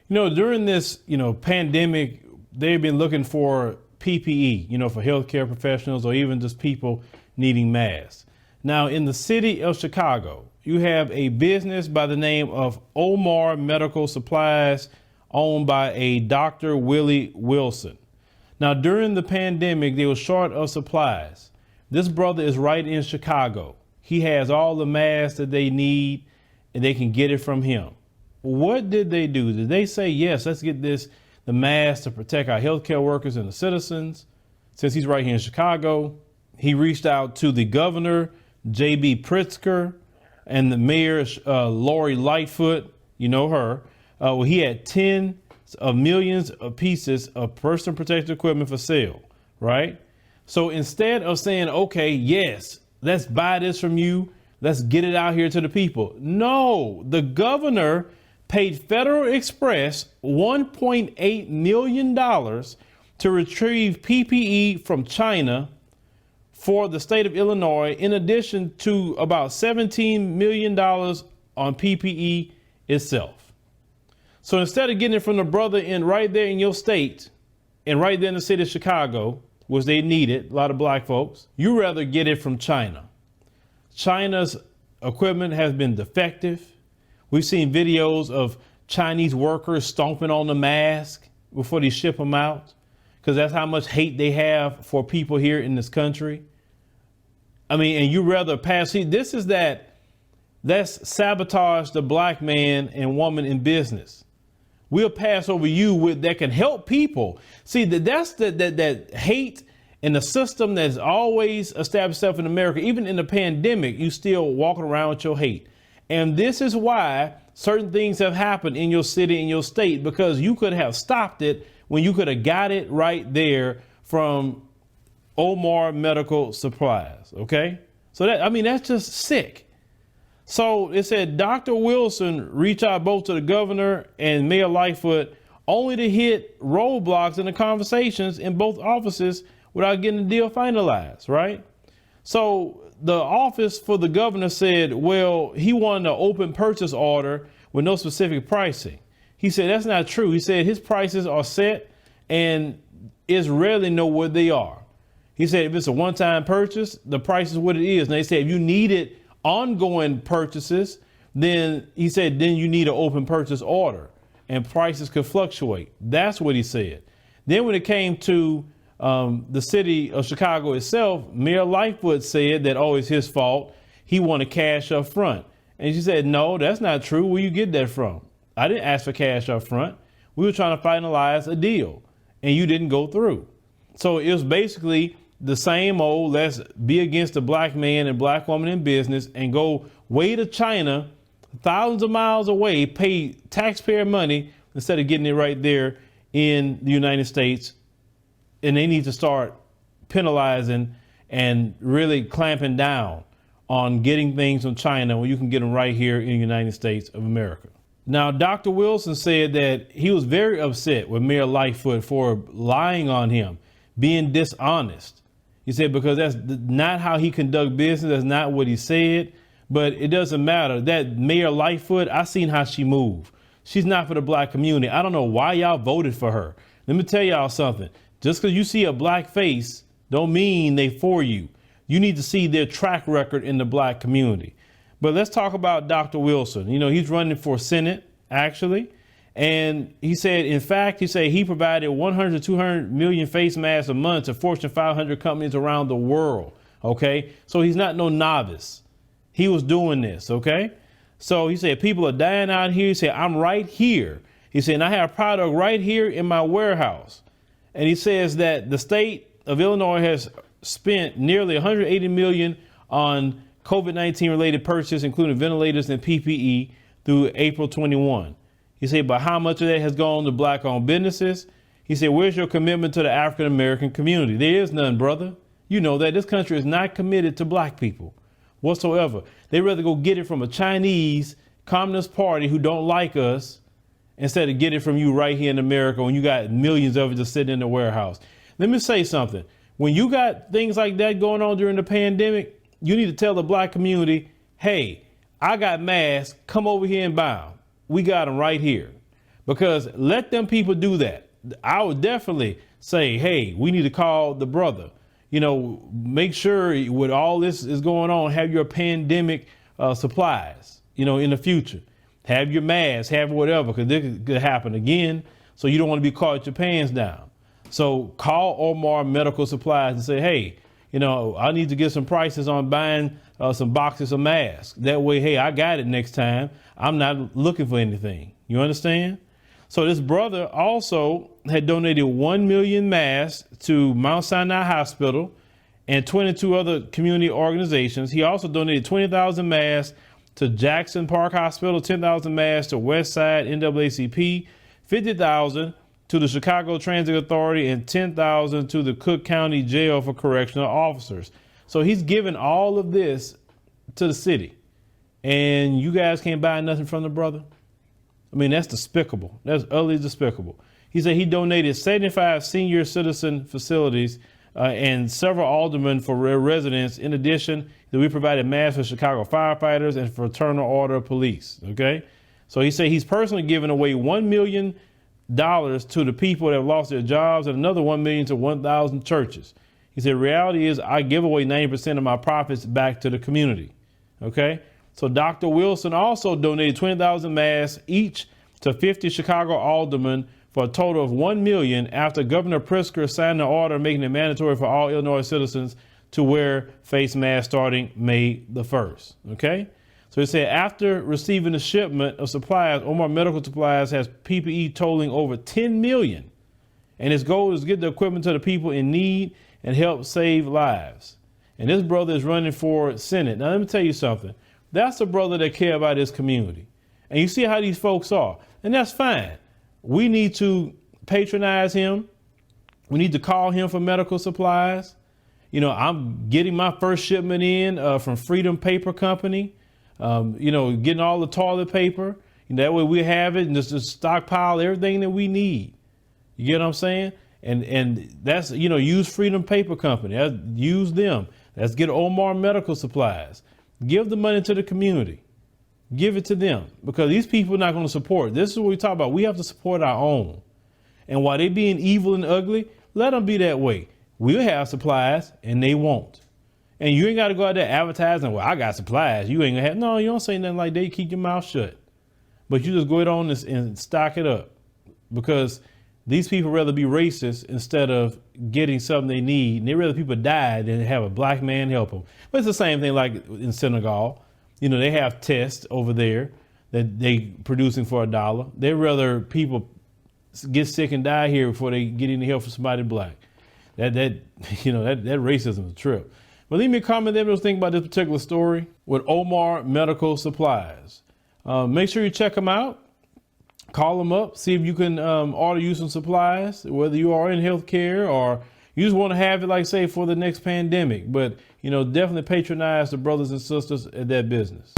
During this, pandemic, they've been looking for PPE, for healthcare professionals or even just people needing masks. Now, in the city of Chicago, you have a business by the name of Omar Medical Supplies owned by a Dr. Willie Wilson. Now, during the pandemic, they were short of supplies. This brother is right in Chicago. He has all the masks that they need and they can get it from him. What did they do? Did they say, yes, let's get the mask to protect our healthcare workers and the citizens? Since he's right here in Chicago, he reached out to the governor, J.B. Pritzker, and the mayor, Lori Lightfoot, her. He had tens of millions of pieces of personal protective equipment for sale, right? So instead of saying, okay, yes, let's buy this from you, let's get it out here to the people. No, the governor paid Federal Express $1.8 million to retrieve PPE from China for the state of Illinois, in addition to about $17 million on PPE itself. So instead of getting it from the brother right there in your state and right there in the city of Chicago, which they needed, a lot of black folks, you rather get it from China. China's equipment has been defective. We've seen videos of Chinese workers stomping on the mask before they ship them out, because that's how much hate they have for people here in this country. And you rather pass. See, that's sabotage the black man and woman in business. We'll pass over you that can help people. See, that's that hate and the system that's always established itself in America. Even in the pandemic, you still walking around with your hate. And this is why certain things have happened in your city, in your state, because you could have stopped it when you could have got it right there from Omar Medical Supplies. Okay. So that's just sick. So it said Dr. Wilson reached out both to the governor and Mayor Lightfoot, only to hit roadblocks in the conversations in both offices without getting the deal finalized. Right. So the office for the governor said, well, he wanted an open purchase order with no specific pricing. He said that's not true. He said his prices are set and it's rarely know what they are. He said if it's a one-time purchase, the price is what it is. And they said if you needed ongoing purchases, then he said then you need an open purchase order and prices could fluctuate. That's what he said. Then when it came to the city of Chicago itself, Mayor Lightfoot said that, it's his fault. He wanted cash up front. And she said, no, that's not true. Where you get that from? I didn't ask for cash up front. We were trying to finalize a deal and you didn't go through. So it was basically the same old, let's be against the black man and black woman in business and go way to China, thousands of miles away, pay taxpayer money instead of getting it right there in the United States. And they need to start penalizing and really clamping down on getting things from China when you can get them right here in the United States of America. Now, Dr. Wilson said that he was very upset with Mayor Lightfoot for lying on him, being dishonest. He said because that's not how he conduct business. That's not what he said. But it doesn't matter. That Mayor Lightfoot, I seen how she moved. She's not for the black community. I don't know why y'all voted for her. Let me tell y'all something. Just because you see a black face don't mean they for you. You need to see their track record in the black community. But let's talk about Dr. Wilson. He's running for Senate, actually. And he said, in fact, he provided 100 to 200 million face masks a month to Fortune 500 companies around the world. OK, so he's not no novice. He was doing this. OK, so he said people are dying out here. He said, I'm right here. He said, and I have a product right here in my warehouse. And he says that the state of Illinois has spent nearly $180 million on COVID-19 related purchases, including ventilators and PPE through April 21. He said, but how much of that has gone to black owned businesses? He said, where's your commitment to the African American community? There is none, brother. You know that this country is not committed to black people whatsoever. They rather go get it from a Chinese Communist Party who don't like us instead of get it from you right here in America when you got millions of it just sitting in the warehouse. Let me say something. When you got things like that going on during the pandemic, you need to tell the black community, hey, I got masks. Come over here and buy them. We got them right here. because let them people do that. I would definitely say, hey, we need to call the brother. You know, make sure with all this is going on, have your pandemic supplies, you know, in the future. Have your mask, have whatever, because this could happen again. So you don't want to be caught with your pants down. So call Omar Medical Supplies and say, hey, you know, I need to get some prices on buying some boxes of masks. That way, hey, I got it next time. I'm not looking for anything. You understand? So this brother also had donated 1 million masks to Mount Sinai Hospital and 22 other community organizations. He also donated 20,000 masks to Jackson Park Hospital, 10,000 masks to Westside NAACP, 50,000 to the Chicago Transit Authority, and 10,000 to the Cook County Jail for Correctional Officers. So he's given all of this to the city, and you guys can't buy nothing from the brother? I mean, that's despicable. That's utterly despicable. He said he donated 75 senior citizen facilities and several aldermen for residents. In addition, that we provided masks for Chicago firefighters and fraternal order police. Okay. So he said he's personally given away $1 million to the people that have lost their jobs and another $1 million to 1,000 churches. He said, reality is I give away 90% of my profits back to the community. Okay. So Dr. Wilson also donated 20,000 masks each to 50 Chicago aldermen for a total of $1 million after Governor Pritzker signed an order making it mandatory for all Illinois citizens to wear face masks starting May the 1st. Okay. So he said after receiving the shipment of supplies, Omar Medical Supplies has PPE totaling over 10 million. And his goal is to get the equipment to the people in need and help save lives. And this brother is running for Senate. Now, let me tell you something. That's a brother that cares about his community. And you see how these folks are. And that's fine. We need to patronize him. We need to call him for medical supplies. You know, I'm getting my first shipment in from Freedom Paper Company. You know, getting all the toilet paper. And that way we have it and just stockpile everything that we need. You get what I'm saying? And that's, you know, use Freedom Paper Company. Use them. Let's get Omar Medical Supplies. Give the money to the community. Give it to them because these people are not going to support. This is what we talk about. We have to support our own. And while they being evil and ugly, let them be that way. We'll have supplies and they won't. And you ain't got to go out there advertising, well, I got supplies. You ain't going to have, no, you don't say nothing like that. You keep your mouth shut. But you just go ahead on and stock it up because these people rather be racist instead of getting something they need. And they rather people die than have a black man help them. But it's the same thing like in Senegal. You know, they have tests over there that they producing for $1. They rather people get sick and die here before they get any help from somebody black. That racism is a trip. But leave me a comment there what you think about this particular story with Omar Medical Supplies. Make sure you check them out. Call them up, see if you can order you some supplies, whether you are in healthcare or you just want to have it, like say, for the next pandemic. But, you know, definitely patronize the brothers and sisters at that business.